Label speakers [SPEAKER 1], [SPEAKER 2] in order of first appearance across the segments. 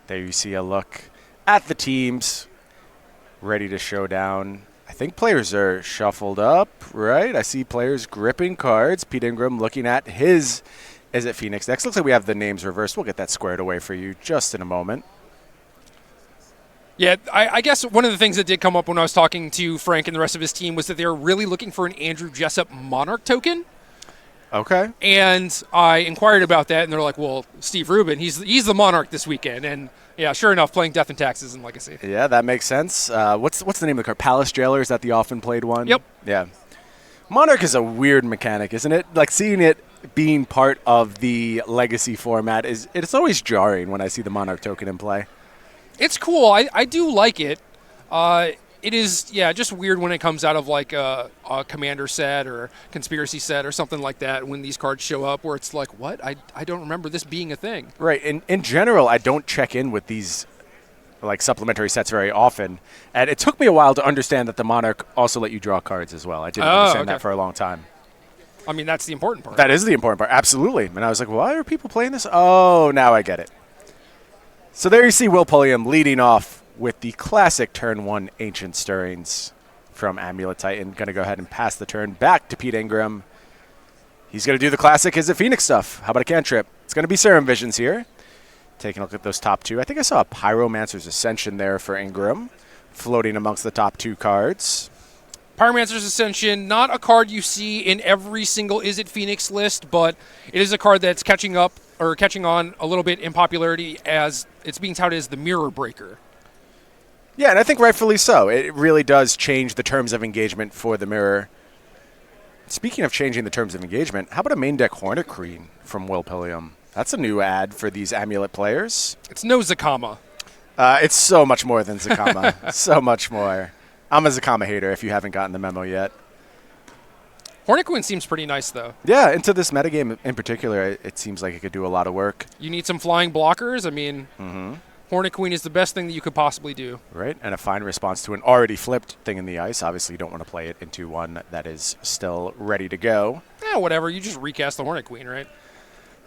[SPEAKER 1] There you see a look at the teams ready to show down. I think players are shuffled up, right? I see players gripping cards. Pete Ingram looking at his Is It Phoenix decks. Looks like we have the names reversed. We'll get that squared away for you just in a moment.
[SPEAKER 2] Yeah, I guess one of the things that did come up when I was talking to Frank and the rest of his team was that they were really looking for an Andrew Jessup Monarch token.
[SPEAKER 1] Okay.
[SPEAKER 2] And I inquired about that, and they're like, well, Steve Rubin, he's the Monarch this weekend. And, yeah, sure enough, playing Death and Taxes and Legacy.
[SPEAKER 1] Yeah, that makes sense. What's the name of the card? Palace Jailer? Is that the often played one?
[SPEAKER 2] Yep.
[SPEAKER 1] Yeah. Monarch is a weird mechanic, isn't it? Like, seeing it being part of the Legacy format, it's always jarring when I see the Monarch token in play.
[SPEAKER 2] It's cool. I do like it. It is, yeah, just weird when it comes out of like a commander set or conspiracy set or something like that when these cards show up where it's like, what? I don't remember this being a thing.
[SPEAKER 1] Right. In general, I don't check in with these like supplementary sets very often. And it took me a while to understand that the Monarch also let you draw cards as well. I didn't understand that for a long time.
[SPEAKER 2] I mean, that's the important part.
[SPEAKER 1] That is the important part. Absolutely. And I was like, why are people playing this? Oh, now I get it. So there you see Will Pulliam leading off with the classic turn 1 Ancient Stirrings from Amulet Titan. Going to go ahead and pass the turn back to Pete Ingram. He's going to do the classic Is It Phoenix stuff. How about a cantrip? It's going to be Serum Visions here. Taking a look at those top two. I think I saw a Pyromancer's Ascension there for Ingram, floating amongst the top two cards.
[SPEAKER 2] Pyromancer's Ascension, not a card you see in every single Is It Phoenix list, but it is a card that's catching on a little bit in popularity as it's being touted as the Mirror Breaker.
[SPEAKER 1] Yeah, and I think rightfully so. It really does change the terms of engagement for the Mirror. Speaking of changing the terms of engagement, how about a main deck Hornet Queen from Will Pulliam? That's a new ad for these Amulet players.
[SPEAKER 2] It's no Zakama.
[SPEAKER 1] It's so much more than Zakama. So much more. I'm a Zakama hater if you haven't gotten the memo yet.
[SPEAKER 2] Hornet Queen seems pretty nice, though.
[SPEAKER 1] Yeah, into this metagame in particular, it seems like it could do a lot of work.
[SPEAKER 2] You need some flying blockers. I mean, Hornet Queen is the best thing that you could possibly do.
[SPEAKER 1] Right, and a fine response to an already flipped thing in the ice. Obviously, you don't want to play it into one that is still ready to go.
[SPEAKER 2] Yeah, whatever. You just recast the Hornet Queen, right?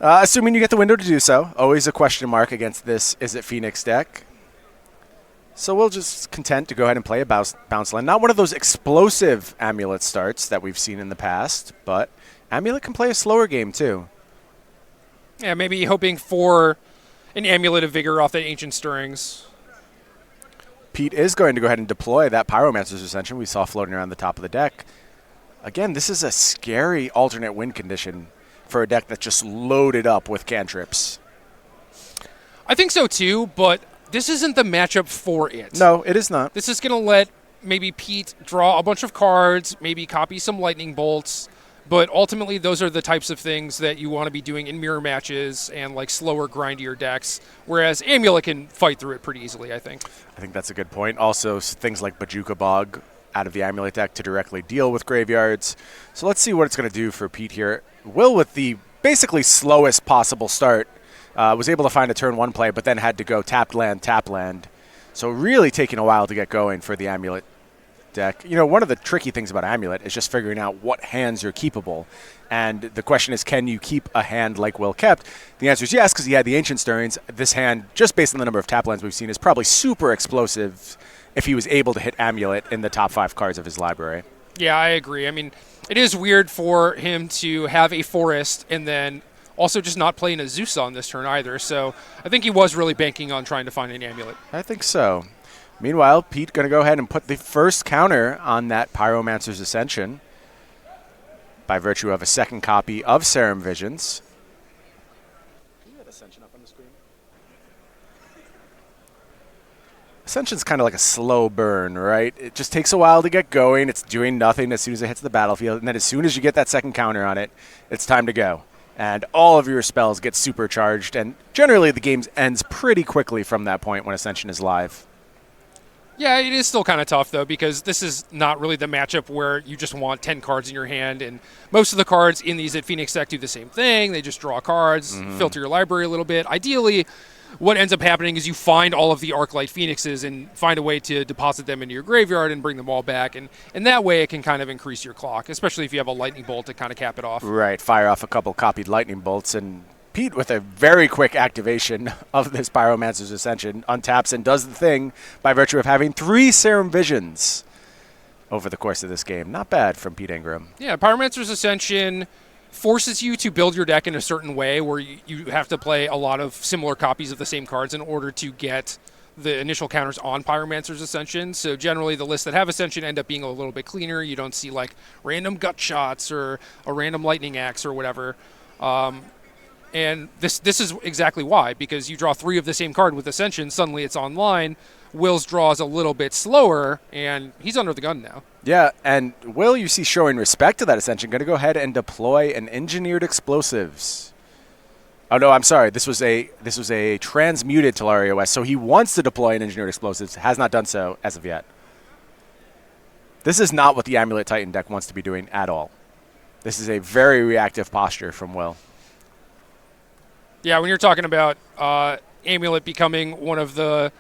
[SPEAKER 1] Assuming you get the window to do so. Always a question mark against this Is It Phoenix deck. So we'll just content to go ahead and play a bounce land. Not one of those explosive Amulet starts that we've seen in the past, but Amulet can play a slower game too.
[SPEAKER 2] Yeah, maybe hoping for an Amulet of Vigor off that Ancient Stirrings.
[SPEAKER 1] Pete is going to go ahead and deploy that Pyromancer's Ascension we saw floating around the top of the deck. Again, this is a scary alternate win condition for a deck that's just loaded up with cantrips.
[SPEAKER 2] I think so too, but this isn't the matchup for it.
[SPEAKER 1] No, it is not.
[SPEAKER 2] This is going to let maybe Pete draw a bunch of cards, maybe copy some lightning bolts, but ultimately those are the types of things that you want to be doing in mirror matches and like slower, grindier decks, whereas Amulet can fight through it pretty easily, I think. I
[SPEAKER 1] think that's a good point. Also, things like Bajuka Bog out of the Amulet deck to directly deal with graveyards. So let's see what it's going to do for Pete here. Will, with the basically slowest possible start, was able to find a turn 1 play, but then had to go tap land. So really taking a while to get going for the Amulet deck. You know, one of the tricky things about Amulet is just figuring out what hands you're keepable. And the question is, can you keep a hand like Will kept? The answer is yes, because he had the Ancient Stirrings. This hand, just based on the number of tap lands we've seen, is probably super explosive if he was able to hit Amulet in the top 5 cards of his library.
[SPEAKER 2] Yeah, I agree. I mean, it is weird for him to have a Forest and then also just not playing a Zeus on this turn either. So I think he was really banking on trying to find an Amulet.
[SPEAKER 1] I think so. Meanwhile, Pete going to go ahead and put the first counter on that Pyromancer's Ascension by virtue of a second copy of Serum Visions. Can you get Ascension up on the screen? Ascension's kind of like a slow burn, right? It just takes a while to get going. It's doing nothing as soon as it hits the battlefield. And then as soon as you get that second counter on it, it's time to go. And all of your spells get supercharged. And generally the game ends pretty quickly from that point when Ascension is live.
[SPEAKER 2] Yeah, it is still kind of tough, though, because this is not really the matchup where you just want 10 cards in your hand. And most of the cards in these at Phoenix deck do the same thing. They just draw cards, filter your library a little bit. Ideally, what ends up happening is you find all of the Arclight Phoenixes and find a way to deposit them into your graveyard and bring them all back. And that way it can kind of increase your clock, especially if you have a Lightning Bolt to kind of cap it off.
[SPEAKER 1] Right, fire off a couple copied Lightning Bolts and Pete, with a very quick activation of this Pyromancer's Ascension, untaps and does the thing by virtue of having 3 Serum Visions over the course of this game. Not bad from Pete Ingram.
[SPEAKER 2] Yeah, Pyromancer's Ascension forces you to build your deck in a certain way where you have to play a lot of similar copies of the same cards in order to get the initial counters on Pyromancer's Ascension. So generally the lists that have Ascension end up being a little bit cleaner. You don't see like random gut shots or a random lightning axe or whatever. And this is exactly why, because you draw 3 of the same card with Ascension, suddenly it's online. Will's draw is a little bit slower, and he's under the gun now.
[SPEAKER 1] Yeah, and Will, you see showing respect to that Ascension, going to go ahead and deploy an Engineered Explosives. Oh no, I'm sorry. This was a transmuted Telaria West, so he wants to deploy an Engineered Explosives, has not done so as of yet. This is not what the Amulet Titan deck wants to be doing at all. This is a very reactive posture from Will.
[SPEAKER 2] Yeah, when you're talking about Amulet becoming one of the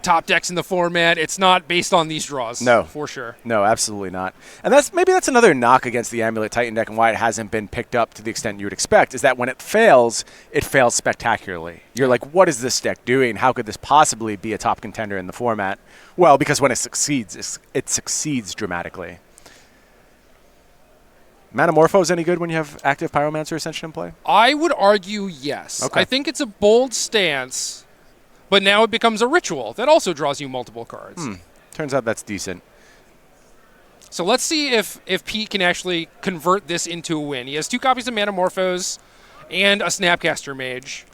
[SPEAKER 2] top decks in the format, it's not based on these draws.
[SPEAKER 1] No.
[SPEAKER 2] For sure.
[SPEAKER 1] No, absolutely not. And maybe that's another knock against the Amulet Titan deck and why it hasn't been picked up to the extent you would expect, is that when it fails spectacularly. You're like, what is this deck doing? How could this possibly be a top contender in the format? Well, because when it succeeds dramatically. Manamorpho any good when you have active Pyromancer Ascension in play?
[SPEAKER 2] I would argue yes.
[SPEAKER 1] Okay.
[SPEAKER 2] I think it's a bold stance, but now it becomes a ritual that also draws you multiple cards.
[SPEAKER 1] Turns out that's decent.
[SPEAKER 2] So let's see if Pete can actually convert this into a win. He has 2 copies of Manamorphos and a Snapcaster Mage.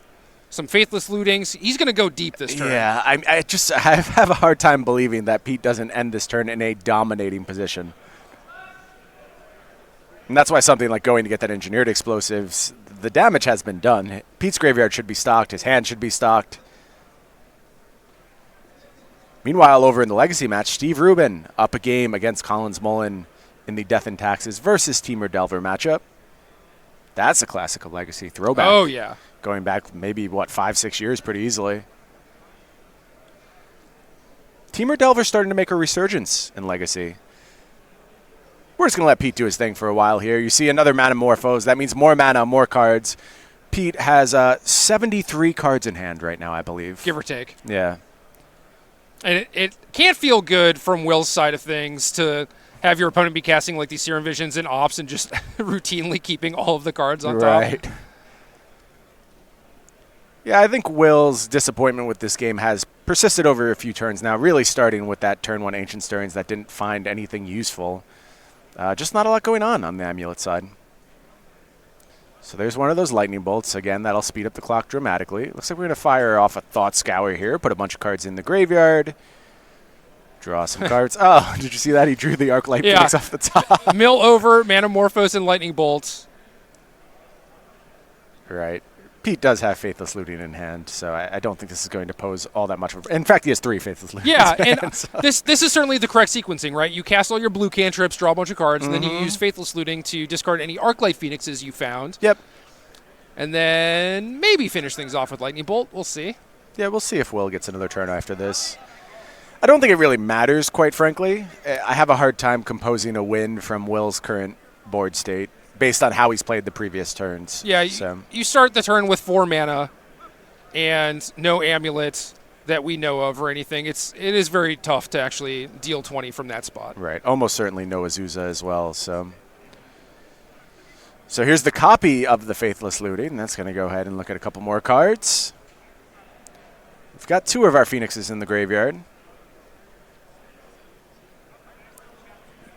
[SPEAKER 2] Some Faithless Lootings. He's going to go deep this turn.
[SPEAKER 1] Yeah, I have a hard time believing that Pete doesn't end this turn in a dominating position. And that's why something like going to get that Engineered Explosives, the damage has been done. Pete's graveyard should be stocked. His hand should be stocked. Meanwhile, over in the Legacy match, Steve Rubin up a game against Collins Mullen in the Death and Taxes versus Teamer Delver matchup. That's a classic of Legacy. Throwback.
[SPEAKER 2] Oh, yeah.
[SPEAKER 1] Going back maybe, 5-6 years pretty easily. Teamer Delver's starting to make a resurgence in Legacy. We're just going to let Pete do his thing for a while here. You see another Manamorphos. That means more mana, more cards. Pete has 73 cards in hand right now, I believe.
[SPEAKER 2] Give or take.
[SPEAKER 1] Yeah.
[SPEAKER 2] And it can't feel good from Will's side of things to have your opponent be casting like these Serum Visions and Ops and just routinely keeping all of the cards on
[SPEAKER 1] Right.
[SPEAKER 2] top.
[SPEAKER 1] Yeah, I think Will's disappointment with this game has persisted over a few turns now, really starting with that turn 1 Ancient Stirrings that didn't find anything useful. Just not a lot going on the Amulet side. So there's one of those lightning bolts. Again, that'll speed up the clock dramatically. Looks like we're going to fire off a Thought Scour here, put a bunch of cards in the graveyard, draw some cards. Oh, did you see that? He drew the Arclight Phoenix off the top.
[SPEAKER 2] Mill over, Manamorphos, and Lightning Bolt.
[SPEAKER 1] Right. Pete does have Faithless Looting in hand, so I don't think this is going to pose all that much of a... In fact, he has 3 Faithless Looting.
[SPEAKER 2] Yeah, and
[SPEAKER 1] hand, so.
[SPEAKER 2] this is certainly the correct sequencing, right? You cast all your blue cantrips, draw a bunch of cards, and then you use Faithless Looting to discard any Arclight Phoenixes you found.
[SPEAKER 1] Yep.
[SPEAKER 2] And then maybe finish things off with Lightning Bolt. We'll see.
[SPEAKER 1] Yeah, we'll see if Will gets another turn after this. I don't think it really matters, quite frankly. I have a hard time composing a win from Will's current board state based on how he's played the previous turns.
[SPEAKER 2] Yeah,
[SPEAKER 1] so.
[SPEAKER 2] You start the turn with 4 mana and no amulet that we know of or anything. It is very tough to actually deal 20 from that spot.
[SPEAKER 1] Right. Almost certainly no Azusa as well. So here's the copy of the Faithless Looting. And that's going to go ahead and look at a couple more cards. We've got 2 of our Phoenixes in the graveyard.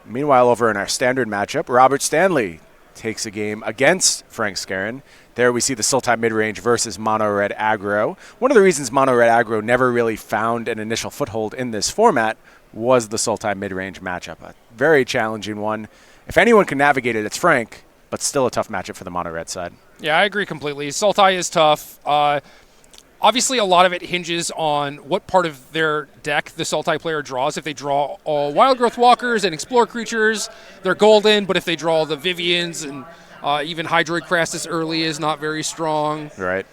[SPEAKER 1] Meanwhile, over in our standard matchup, Robert Stanley takes a game against Frank Skarren. There we see the Sultai midrange versus Mono Red Aggro. One of the reasons Mono Red Aggro never really found an initial foothold in this format was the Sultai midrange matchup. A very challenging one. If anyone can navigate it, it's Frank, but still a tough matchup for the Mono Red side.
[SPEAKER 2] Yeah, I agree completely. Sultai is tough. Obviously, a lot of it hinges on what part of their deck the Sultai player draws. If they draw all Wild Growth Walkers and Explore creatures, they're golden. But if they draw the Vivians and even Hydroid Crassus early is not very strong.
[SPEAKER 1] Right.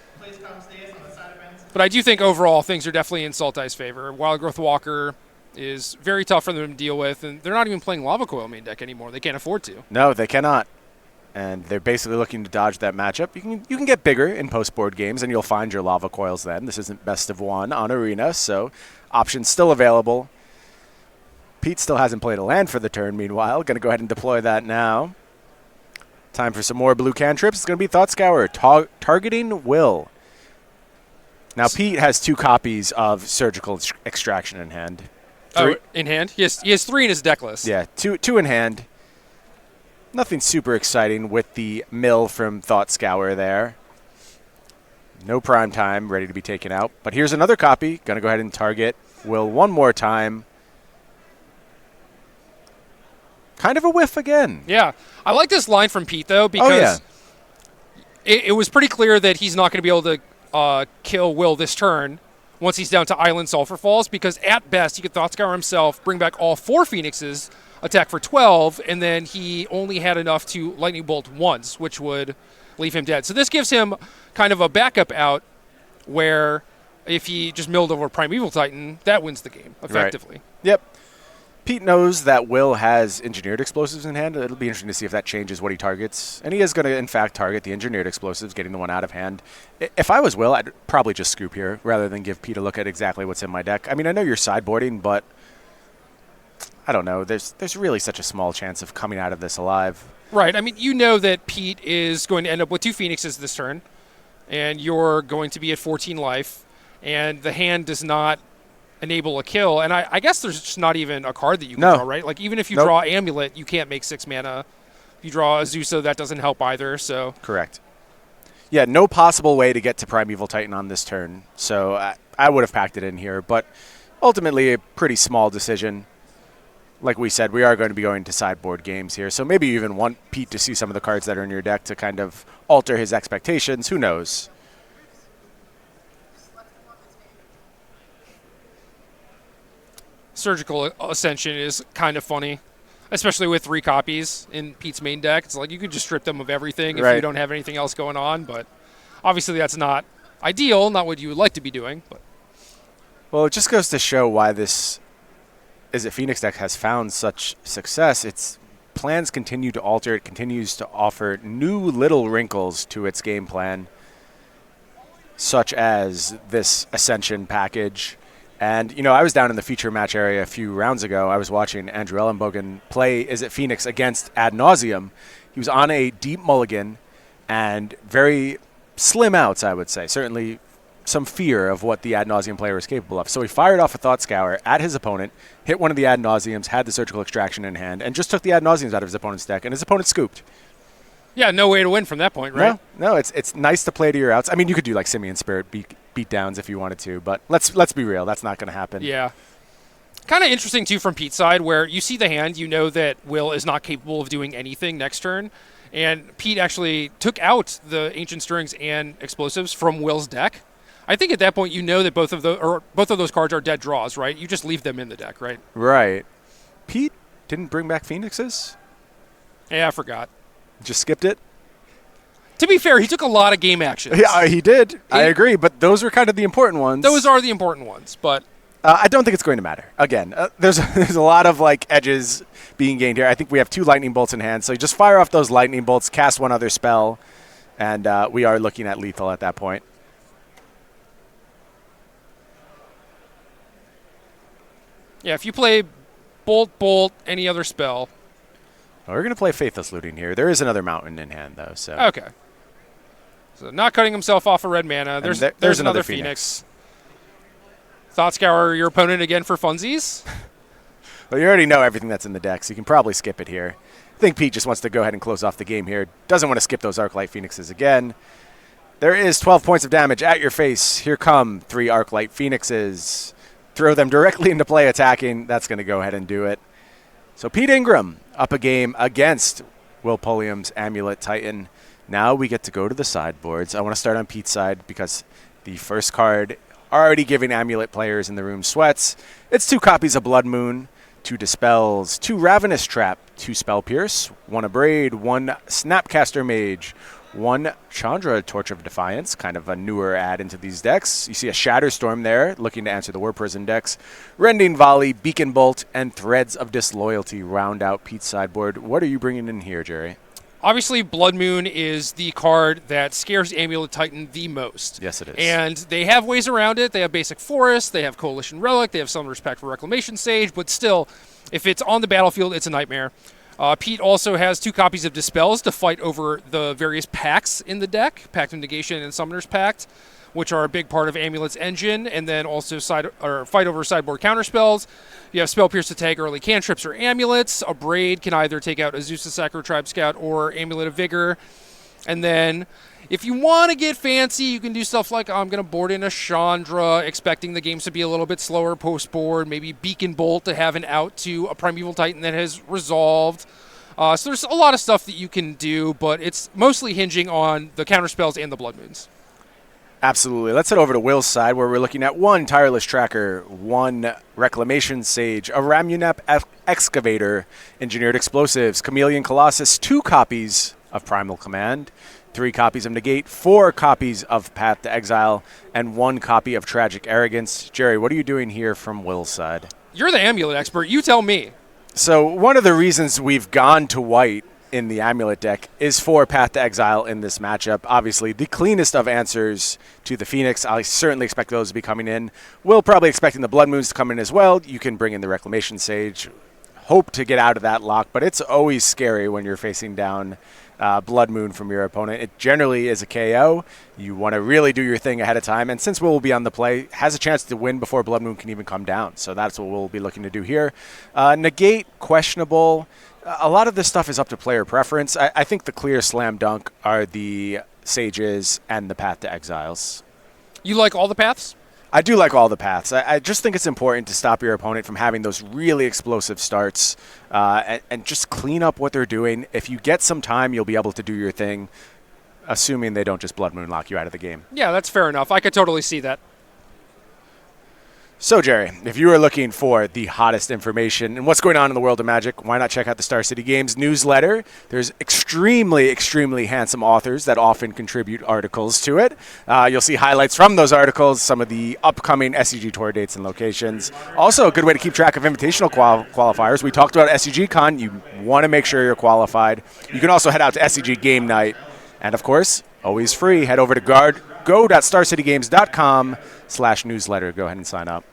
[SPEAKER 2] But I do think overall things are definitely in Sultai's favor. Wild Growth Walker is very tough for them to deal with, and they're not even playing Lava Coil main deck anymore. They can't afford to.
[SPEAKER 1] No, they cannot. And they're basically looking to dodge that matchup. You can get bigger in post-board games, and you'll find your lava coils then. This isn't best of one on Arena, so options still available. Pete still hasn't played a land for the turn, meanwhile. Going to go ahead and deploy that now. Time for some more blue cantrips. It's going to be Thought Scour, targeting Will. Now, Pete has 2 copies of Surgical Extraction in hand.
[SPEAKER 2] In hand? He has 3 in his deck list.
[SPEAKER 1] Yeah, two in hand. Nothing super exciting with the mill from Thought Scour there. No prime time, ready to be taken out. But here's another copy. Going to go ahead and target Will one more time. Kind of a whiff again.
[SPEAKER 2] Yeah. I like this line from Pete, though, because it was pretty clear that he's not going to be able to kill Will this turn once he's down to Island Sulphur Falls, because at best he could Thought Scour himself, bring back all 4 Phoenixes, attack for 12, and then he only had enough to Lightning Bolt once, which would leave him dead. So this gives him kind of a backup out where if he just milled over Primeval Titan, that wins the game, effectively.
[SPEAKER 1] Right. Yep. Pete knows that Will has Engineered Explosives in hand. It'll be interesting to see if that changes what he targets. And he is going to, in fact, target the Engineered Explosives, getting the one out of hand. If I was Will, I'd probably just scoop here rather than give Pete a look at exactly what's in my deck. I mean, I know you're sideboarding, but I don't know. There's really such a small chance of coming out of this alive.
[SPEAKER 2] Right. I mean, you know that Pete is going to end up with 2 Phoenixes this turn, and you're going to be at 14 life, and the hand does not enable a kill. And I guess there's just not even a card that you can draw, right? Like, even if you draw Amulet, you can't make 6 mana. If you draw Azusa, that doesn't help either. So
[SPEAKER 1] correct. Yeah, no possible way to get to Primeval Titan on this turn. So I would have packed it in here, but ultimately a pretty small decision. Like we said, we are going to be going to sideboard games here, so maybe you even want Pete to see some of the cards that are in your deck to kind of alter his expectations. Who knows?
[SPEAKER 2] Surgical Ascension is kind of funny, especially with 3 copies in Pete's main deck. It's like you could just strip them of everything if you don't have anything else going on, but obviously that's not ideal, not what you would like to be doing. But
[SPEAKER 1] well, it just goes to show why this Phoenix deck has found such success. Its plans continue to alter. It continues to offer new little wrinkles to its game plan, such as this Ascension package. And, you know, I was down in the feature match area a few rounds ago. I was watching Andrew Ellenbogen play Phoenix against Ad Nauseam. He was on a deep mulligan and very slim outs, I would say. Certainly some fear of what the Ad Nauseam player is capable of. So he fired off a Thought Scour at his opponent, hit one of the Ad Nauseams, had the Surgical Extraction in hand, and just took the Ad Nauseams out of his opponent's deck, and his opponent scooped.
[SPEAKER 2] Yeah, no way to win from that point, right?
[SPEAKER 1] No, it's nice to play to your outs. I mean, you could do like Simian Spirit beat downs if you wanted to, but let's be real, that's not going to happen.
[SPEAKER 2] Yeah. Kind of interesting, too, from Pete's side, where you see the hand, you know that Will is not capable of doing anything next turn, and Pete actually took out the Ancient Stirrings and Explosives from Will's deck. I think at that point you know that both of those cards are dead draws, right? You just leave them in the deck, right?
[SPEAKER 1] Right. Pete didn't bring back Phoenixes?
[SPEAKER 2] Yeah, I forgot.
[SPEAKER 1] Just skipped it?
[SPEAKER 2] To be fair, he took a lot of game actions.
[SPEAKER 1] Yeah, he did. I agree, but those were kind of the important ones.
[SPEAKER 2] Those are the important ones, but
[SPEAKER 1] I don't think it's going to matter. Again, there's a lot of like edges being gained here. I think we have 2 lightning bolts in hand, so you just fire off those lightning bolts, cast one other spell, and we are looking at lethal at that point.
[SPEAKER 2] Yeah, if you play Bolt, any other spell.
[SPEAKER 1] Well, we're going to play Faithless Looting here. There is another mountain in hand, though. So
[SPEAKER 2] okay. So not cutting himself off a red mana. There's another Phoenix. Thought Scour your opponent again for funsies?
[SPEAKER 1] Well, you already know everything that's in the deck, so you can probably skip it here. I think Pete just wants to go ahead and close off the game here. Doesn't want to skip those Arclight Phoenixes again. There is 12 points of damage at your face. Here come 3 Arclight Phoenixes. Throw them directly into play attacking. That's going to go ahead and do it. So Pete Ingram up a game against Will Pulliam's Amulet Titan. Now we get to go to the sideboards. I want to start on Pete's side because the first card already giving Amulet players in the room sweats. It's 2 copies of Blood Moon, 2 Dispels, 2 Ravenous Trap, 2 Spell Pierce, 1 Abrade, 1 Snapcaster Mage, 1 Chandra Torch of Defiance, kind of a newer add into these decks. You see a Shatterstorm there, looking to answer the War Prison decks. Rending Volley, Beacon Bolt, and Threads of Disloyalty round out Pete's sideboard. What are you bringing in here, Jerry?
[SPEAKER 2] Obviously, Blood Moon is the card that scares Amulet Titan the most.
[SPEAKER 1] Yes, it is.
[SPEAKER 2] And they have ways around it. They have Basic Forest, they have Coalition Relic, they have Summoner's Pact for Reclamation Sage, but still, if it's on the battlefield, it's a nightmare. Pete also has 2 copies of Dispels to fight over the various pacts in the deck, Pact of Negation and Summoner's Pact, which are a big part of Amulet's engine, and then also fight over sideboard counterspells. You have Spell Pierce to tag early cantrips or amulets. A Braid can either take out Azusa Sacro Tribe Scout or Amulet of Vigor. And then, if you want to get fancy, you can do stuff like, I'm going to board in a Chandra, expecting the games to be a little bit slower post-board, maybe Beacon Bolt to have an out to a Primeval Titan that has resolved. So there's a lot of stuff that you can do, but it's mostly hinging on the counterspells and the Blood Moons.
[SPEAKER 1] Absolutely. Let's head over to Will's side, where we're looking at 1 Tireless Tracker, 1 Reclamation Sage, a Ramunap Excavator, Engineered Explosives, Chameleon Colossus, 2 copies of Primal Command, 3 copies of Negate, 4 copies of Path to Exile, and 1 copy of Tragic Arrogance. Jerry, what are you doing here from Will's side?
[SPEAKER 2] You're the Amulet expert. You tell me.
[SPEAKER 1] So one of the reasons we've gone to white in the Amulet deck is for Path to Exile in this matchup. Obviously, the cleanest of answers to the Phoenix. I certainly expect those to be coming in. We'll probably expecting the Blood Moons to come in as well. You can bring in the Reclamation Sage. Hope to get out of that lock, but it's always scary when you're facing down Blood Moon from your opponent. It generally is a KO. You want to really do your thing ahead of time, and since Will be on the play, has a chance to win before Blood Moon can even come down. So that's what we'll be looking to do here. Negate, questionable. A lot of this stuff is up to player preference. I think the clear slam dunk are the Sages and the Path to Exiles.
[SPEAKER 2] You like all the paths?
[SPEAKER 1] I do like all the paths. I just think it's important to stop your opponent from having those really explosive starts and just clean up what they're doing. If you get some time, you'll be able to do your thing, assuming they don't just Blood Moon lock you out of the game.
[SPEAKER 2] Yeah, that's fair enough. I could totally see that.
[SPEAKER 1] So, Jerry, if you are looking for the hottest information and what's going on in the world of Magic, why not check out the Star City Games newsletter? There's extremely, extremely handsome authors that often contribute articles to it. You'll see highlights from those articles, some of the upcoming SCG Tour dates and locations. Also, a good way to keep track of invitational qualifiers. We talked about SCGCIN. You want to make sure you're qualified. You can also head out to SCG Game Night. And, of course, always free. Head over to go.starcitygames.com/newsletter. Go ahead and sign up.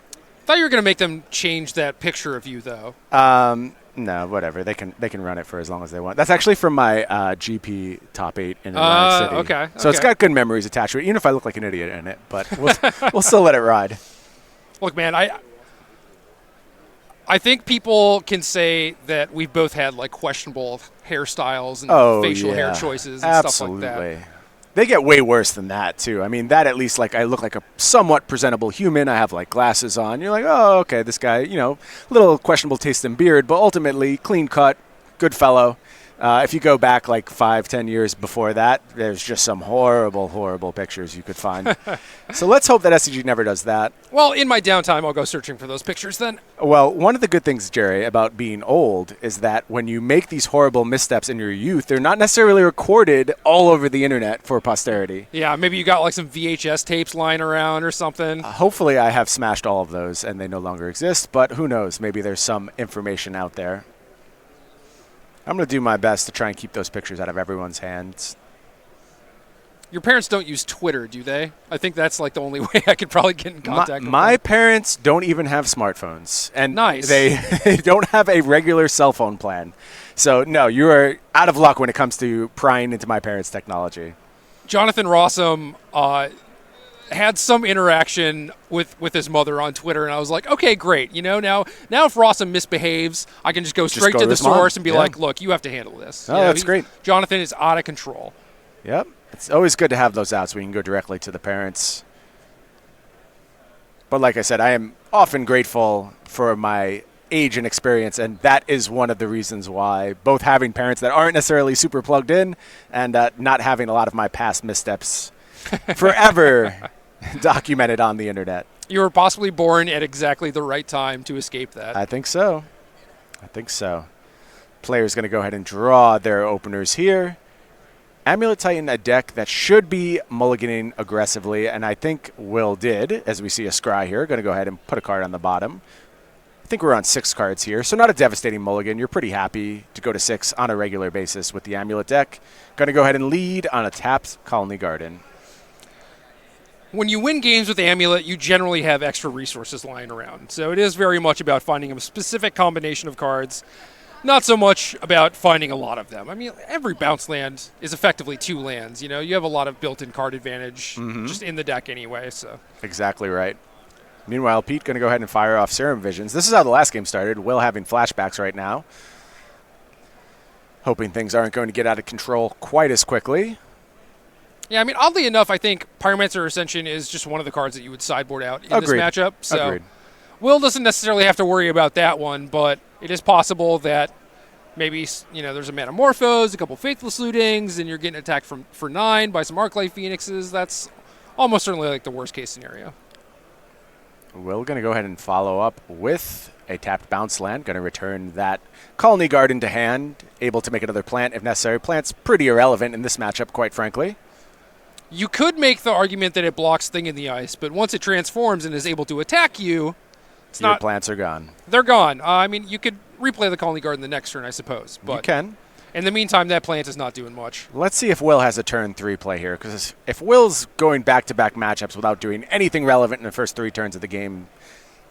[SPEAKER 2] I thought you were going to make them change that picture of you, though.
[SPEAKER 1] No, whatever. They can run it for as long as they want. That's actually from my GP top 8 in Atlantic City.
[SPEAKER 2] Okay.
[SPEAKER 1] So it's got good memories attached to it, even if I look like an idiot in it. But we'll still let it ride.
[SPEAKER 2] Look, man, I think people can say that we've both had like questionable hairstyles and facial hair choices and
[SPEAKER 1] Absolutely.
[SPEAKER 2] Stuff like that.
[SPEAKER 1] They get way worse than that, too. I mean, that at least, like, I look like a somewhat presentable human. I have, like, glasses on. You're like, oh, okay, this guy, little questionable taste in beard, but ultimately clean cut, good fellow. If you go back, like, 5-10 years before that, there's just some horrible, horrible pictures you could find. So let's hope that SCG never does that.
[SPEAKER 2] Well, in my downtime, I'll go searching for those pictures then.
[SPEAKER 1] Well, one of the good things, Jerry, about being old is that when you make these horrible missteps in your youth, they're not necessarily recorded all over the internet for posterity.
[SPEAKER 2] Yeah, maybe you got like some VHS tapes lying around or something.
[SPEAKER 1] Hopefully I have smashed all of those and they no longer exist, but who knows? Maybe there's some information out there. I'm going to do my best to try and keep those pictures out of everyone's hands.
[SPEAKER 2] Your parents don't use Twitter, do they? I think that's like the only way I could probably get in contact with
[SPEAKER 1] my
[SPEAKER 2] them.
[SPEAKER 1] parents don't even have smartphones. And
[SPEAKER 2] nice.
[SPEAKER 1] They don't have a regular cell phone plan. So, no, you are out of luck when it comes to prying into my parents' technology.
[SPEAKER 2] Jonathan Rossum had some interaction with his mother on Twitter, and I was like, okay, great. Now if Rossum misbehaves, I can just go straight to the source and be like, look, you have to handle this.
[SPEAKER 1] Oh, that's great.
[SPEAKER 2] Jonathan is out of control.
[SPEAKER 1] Yep. It's always good to have those outs where you can go directly to the parents. But like I said, I am often grateful for my age and experience, and that is one of the reasons why both having parents that aren't necessarily super plugged in and not having a lot of my past missteps forever documented on the internet.
[SPEAKER 2] You were possibly born at exactly the right time to escape that.
[SPEAKER 1] I think so. Player's going to go ahead and draw their openers here. Amulet Titan, a deck that should be mulliganing aggressively, and I think Will did, as we see a scry here. Going to go ahead and put a card on the bottom. I think we're on 6 cards here, so not a devastating mulligan. You're pretty happy to go to 6 on a regular basis with the Amulet deck. Going to go ahead and lead on a tapped Colony Garden.
[SPEAKER 2] When you win games with Amulet, you generally have extra resources lying around. So it is very much about finding a specific combination of cards, not so much about finding a lot of them. I mean, every bounce land is effectively 2 lands. You know, you have a lot of built-in card advantage just in the deck anyway. So
[SPEAKER 1] Exactly right. Meanwhile, Pete going to go ahead and fire off Serum Visions. This is how the last game started. Will having flashbacks right now. Hoping things aren't going to get out of control quite as quickly.
[SPEAKER 2] Yeah, I mean, oddly enough, I think Pyromancer Ascension is just one of the cards that you would sideboard out in this matchup. So
[SPEAKER 1] Agreed.
[SPEAKER 2] Will doesn't necessarily have to worry about that one, but it is possible that maybe, you know, there's a Manamorphose, a couple Faithless Lootings, and you're getting attacked for 9 by some Arclight Phoenixes. That's almost certainly like the worst case scenario.
[SPEAKER 1] Will going to go ahead and follow up with a tapped bounce land. Going to return that Colony Garden to hand. Able to make another plant if necessary. Plant's pretty irrelevant in this matchup, quite frankly.
[SPEAKER 2] You could make the argument that it blocks Thing in the Ice, but once it transforms and is able to attack you,
[SPEAKER 1] Your plants are gone.
[SPEAKER 2] They're gone. I mean, you could replay the Colony Garden the next turn, I suppose. But
[SPEAKER 1] you can.
[SPEAKER 2] In the meantime, that plant is not doing much.
[SPEAKER 1] Let's see if Will has a turn 3 play here, because if Will's going back-to-back matchups without doing anything relevant in the first 3 turns of the game,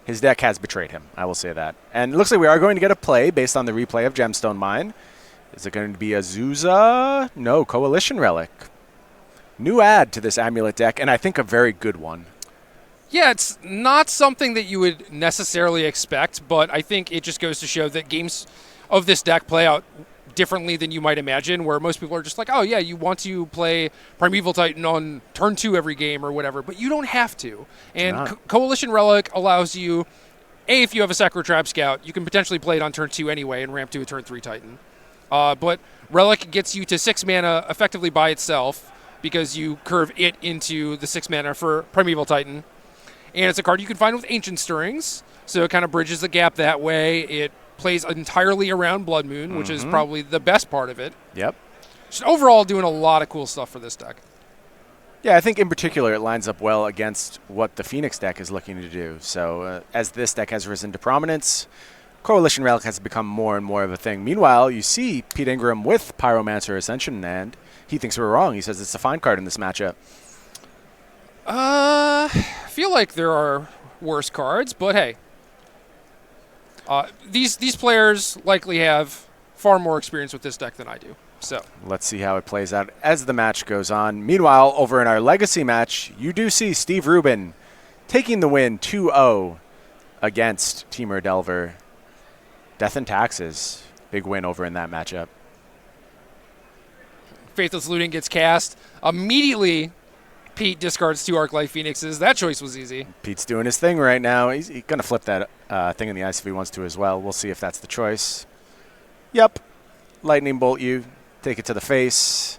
[SPEAKER 1] his deck has betrayed him. I will say that. And it looks like we are going to get a play based on the replay of Gemstone Mine. Is it going to be a Zuza? No, Coalition Relic. New add to this Amulet deck, and I think a very good one.
[SPEAKER 2] Yeah, it's not something that you would necessarily expect, but I think it just goes to show that games of this deck play out differently than you might imagine, where most people are just like, oh yeah, you want to play Primeval Titan on turn 2 every game or whatever, but you don't have to. And Coalition Relic allows you, if you have a Sacro Trap Scout, you can potentially play it on turn 2 anyway and ramp to a turn 3 Titan. But Relic gets you to 6 mana effectively by itself, because you curve it into the 6 mana for Primeval Titan. And it's a card you can find with Ancient Stirrings, so it kind of bridges the gap that way. It plays entirely around Blood Moon, which is probably the best part of it.
[SPEAKER 1] Yep.
[SPEAKER 2] Just overall doing a lot of cool stuff for this deck.
[SPEAKER 1] Yeah, I think in particular it lines up well against what the Phoenix deck is looking to do. So as this deck has risen to prominence, Coalition Relic has become more and more of a thing. Meanwhile, you see Pete Ingram with Pyromancer Ascension, and he thinks we're wrong. He says it's a fine card in this matchup.
[SPEAKER 2] I feel like there are worse cards, but hey. These players likely have far more experience with this deck than I do. So
[SPEAKER 1] let's see how it plays out as the match goes on. Meanwhile, over in our Legacy match, you do see Steve Rubin taking the win 2-0 against Teamer Delver. Death and Taxes, big win over in that matchup.
[SPEAKER 2] Faithless Looting gets cast. Immediately, Pete discards 2 Arclight Phoenixes. That choice was easy.
[SPEAKER 1] Pete's doing his thing right now. He's going to flip that Thing in the Ice if he wants to as well. We'll see if that's the choice. Yep. Lightning Bolt you. Take it to the face.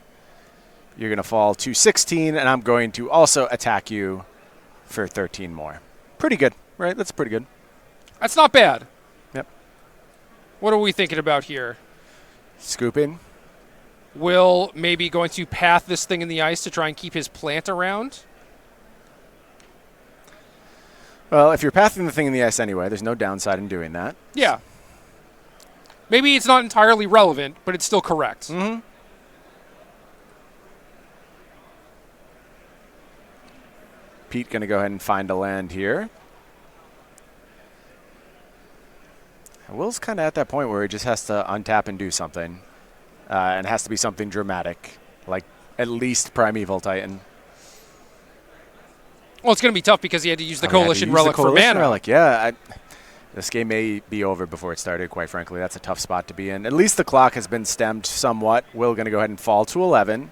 [SPEAKER 1] You're going to fall to 16, and I'm going to also attack you for 13 more. Pretty good, right? That's pretty good.
[SPEAKER 2] That's not bad.
[SPEAKER 1] Yep.
[SPEAKER 2] What are we thinking about here?
[SPEAKER 1] Scooping.
[SPEAKER 2] Will maybe going to path this Thing in the Ice to try and keep his plant around?
[SPEAKER 1] Well, if you're pathing the Thing in the Ice anyway, there's no downside in doing that.
[SPEAKER 2] Yeah. Maybe it's not entirely relevant, but it's still correct.
[SPEAKER 1] Mm-hmm. Pete going to go ahead and find a land here. Will's kind of at that point where he just has to untap and do something. And it has to be something dramatic, like at least Primeval Titan.
[SPEAKER 2] Well, it's going to be tough because he had to use the Coalition Relic for mana.
[SPEAKER 1] Relic. Yeah, this game may be over before it started, quite frankly. That's a tough spot to be in. At least the clock has been stemmed somewhat. Will going to go ahead and fall to 11.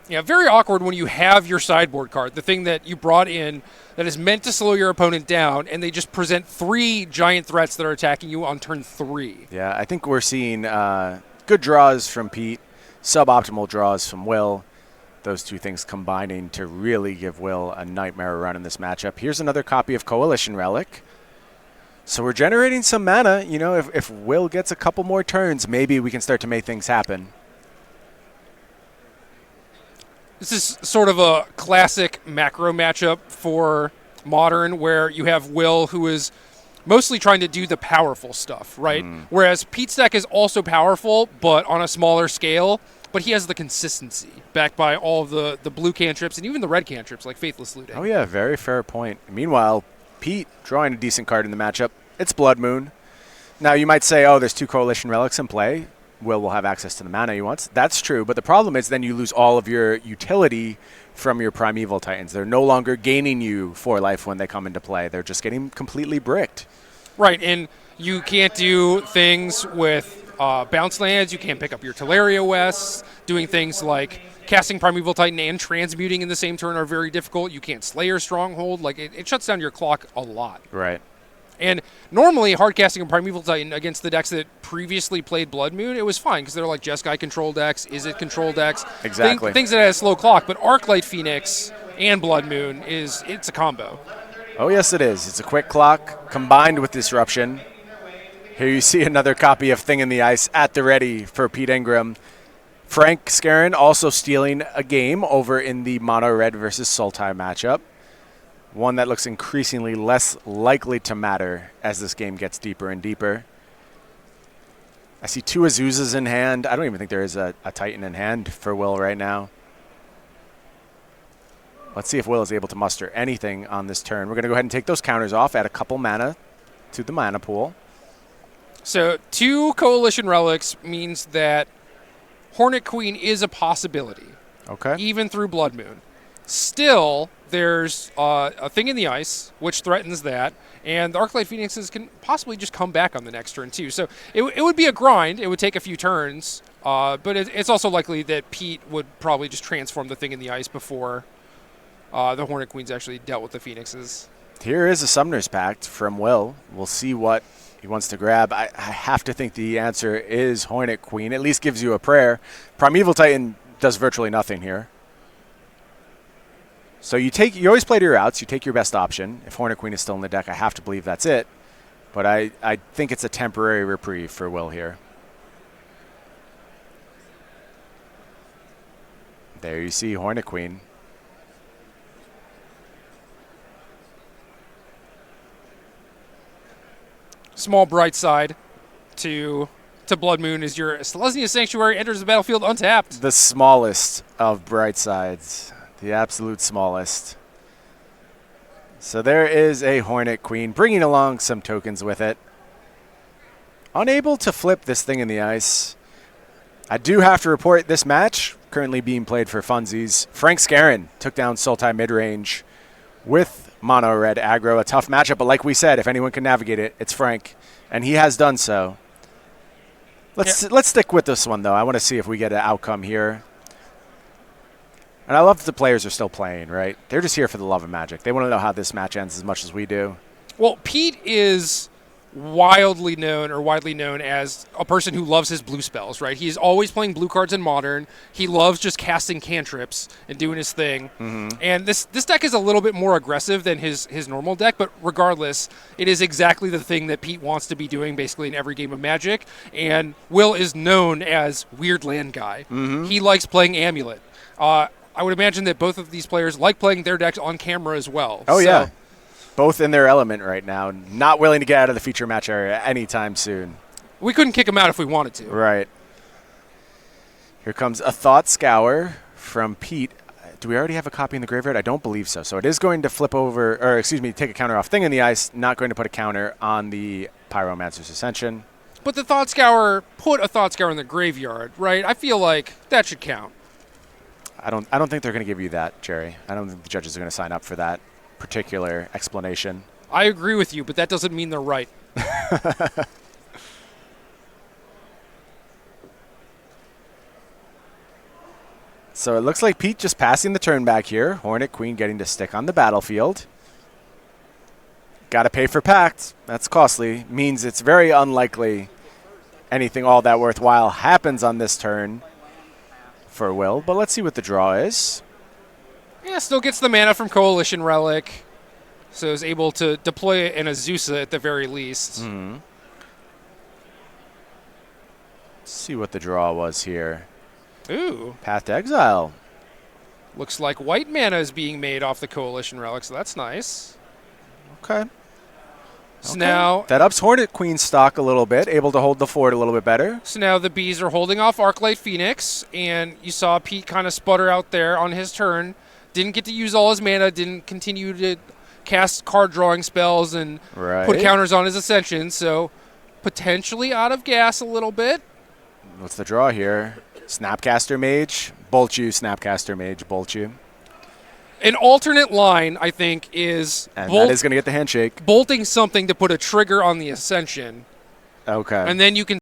[SPEAKER 2] Yeah, very awkward when you have your sideboard card, the thing that you brought in that is meant to slow your opponent down, and they just present 3 giant threats that are attacking you on turn 3.
[SPEAKER 1] Yeah, I think we're seeing good draws from Pete, suboptimal draws from Will. Those two things combining to really give Will a nightmare run in this matchup. Here's another copy of Coalition Relic. So we're generating some mana. You know, if Will gets a couple more turns, maybe we can start to make things happen.
[SPEAKER 2] This is sort of a classic macro matchup for Modern, where you have Will, who is mostly trying to do the powerful stuff, right? Whereas Pete's deck is also powerful, but on a smaller scale, but he has the consistency backed by all of the blue cantrips and even the red cantrips like Faithless Looting.
[SPEAKER 1] Oh, yeah, very fair point. Meanwhile, Pete drawing a decent card in the matchup. It's Blood Moon. Now, you might say, oh, there's 2 Coalition Relics in play. Will have access to the mana he wants. That's true, but the problem is then you lose all of your utility from your Primeval Titans. They're no longer gaining you 4 life when they come into play. They're just getting completely bricked.
[SPEAKER 2] Right, and you can't do things with bounce lands. You can't pick up your Teleria West. Doing things like casting Primeval Titan and transmuting in the same turn are very difficult. You can't Slayer Stronghold. Like, it shuts down your clock a lot.
[SPEAKER 1] Right.
[SPEAKER 2] And normally, hard casting a Primeval Titan against the decks that previously played Blood Moon, it was fine because they're like Jeskai control decks, Izzet control decks.
[SPEAKER 1] Exactly.
[SPEAKER 2] Things that had a slow clock. But Arclight Phoenix and Blood Moon, it's a combo.
[SPEAKER 1] Oh, yes, it is. It's a quick clock combined with Disruption. Here you see another copy of Thing in the Ice at the ready for Pete Ingram. Frank Skarren also stealing a game over in the Mono Red versus Sultai matchup. One that looks increasingly less likely to matter as this game gets deeper and deeper. I see 2 Azuzas in hand. I don't even think there is a Titan in hand for Will right now. Let's see if Will is able to muster anything on this turn. We're going to go ahead and take those counters off, add a couple mana to the mana pool.
[SPEAKER 2] So 2 Coalition Relics means that Hornet Queen is a possibility.
[SPEAKER 1] Okay.
[SPEAKER 2] Even through Blood Moon. Still, there's a Thing in the Ice, which threatens that, and the Arclight Phoenixes can possibly just come back on the next turn, too. So it would be a grind. It would take a few turns, but it's also likely that Pete would probably just transform the Thing in the Ice before the Hornet Queens actually dealt with the Phoenixes.
[SPEAKER 1] Here is a Summoner's Pact from Will. We'll see what he wants to grab. I have to think the answer is Hornet Queen. At least gives you a prayer. Primeval Titan does virtually nothing here. So you always play to your outs. You take your best option. If Hornet Queen is still in the deck, I have to believe that's it. But I think it's a temporary reprieve for Will here. There you see Hornet Queen.
[SPEAKER 2] Small bright side to Blood Moon is your Selesnya Sanctuary enters the battlefield untapped.
[SPEAKER 1] The smallest of bright sides. The absolute smallest. So there is a Hornet Queen bringing along some tokens with it. Unable to flip this Thing in the Ice. I do have to report this match, currently being played for funsies. Frank Skarren took down Sultai midrange with Mono Red aggro. A tough matchup, but like we said, if anyone can navigate it, it's Frank. And he has done so. Let's stick with this one, though. I want to see if we get an outcome here. And I love that the players are still playing, right? They're just here for the love of Magic. They want to know how this match ends as much as we do.
[SPEAKER 2] Well, Pete is widely known as a person who loves his blue spells, right? He's always playing blue cards in Modern. He loves just casting cantrips and doing his thing. And this deck is a little bit more aggressive than his normal deck, but regardless, it is exactly the thing that Pete wants to be doing basically in every game of Magic. And Will is known as Weird Land Guy. He likes playing Amulet. I would imagine that both of these players like playing their decks on camera as well.
[SPEAKER 1] Oh, yeah. Both in their element right now. Not willing to get out of the feature match area anytime soon.
[SPEAKER 2] We couldn't kick them out if we wanted to.
[SPEAKER 1] Right. Here comes a Thought Scour from Pete. Do we already have a copy in the graveyard? I don't believe so. So it is going to flip over, or excuse me, take a counter off Thing in the Ice. Not going to put a counter on the Pyromancer's Ascension.
[SPEAKER 2] But the Thought Scour put a Thought Scour in the graveyard, right? I feel like that should count.
[SPEAKER 1] I don't think they're going to give you that, Jerry. I don't think the judges are going to sign up for that particular explanation.
[SPEAKER 2] I agree with you, but that doesn't mean they're right.
[SPEAKER 1] So it looks like Pete just passing the turn back here. Hornet Queen getting to stick on the battlefield. Got to pay for Pact. That's costly. Means it's very unlikely anything all that worthwhile happens on this turn for Will. But let's see what the draw is.
[SPEAKER 2] Yeah, still gets the mana from Coalition Relic. So is able to deploy an Azusa at the very least.
[SPEAKER 1] Let's see what the draw was here.
[SPEAKER 2] Ooh.
[SPEAKER 1] Path to Exile.
[SPEAKER 2] Looks like white mana is being made off the Coalition Relic, so that's nice.
[SPEAKER 1] Okay.
[SPEAKER 2] So now
[SPEAKER 1] That ups Hornet Queen stock a little bit, able to hold the fort a little bit better.
[SPEAKER 2] So now the bees are holding off Arclight Phoenix, and you saw Pete kind of sputter out there on his turn. Didn't get to use all his mana, didn't continue to cast card drawing spells and put counters on his Ascension, so potentially out of gas a little bit.
[SPEAKER 1] What's the draw here? Snapcaster Mage, bolt you, Snapcaster Mage, bolt you.
[SPEAKER 2] An alternate line, I think, is
[SPEAKER 1] And that is going to get the handshake.
[SPEAKER 2] bolting something to put a trigger on the Ascension.
[SPEAKER 1] Okay.
[SPEAKER 2] And then you can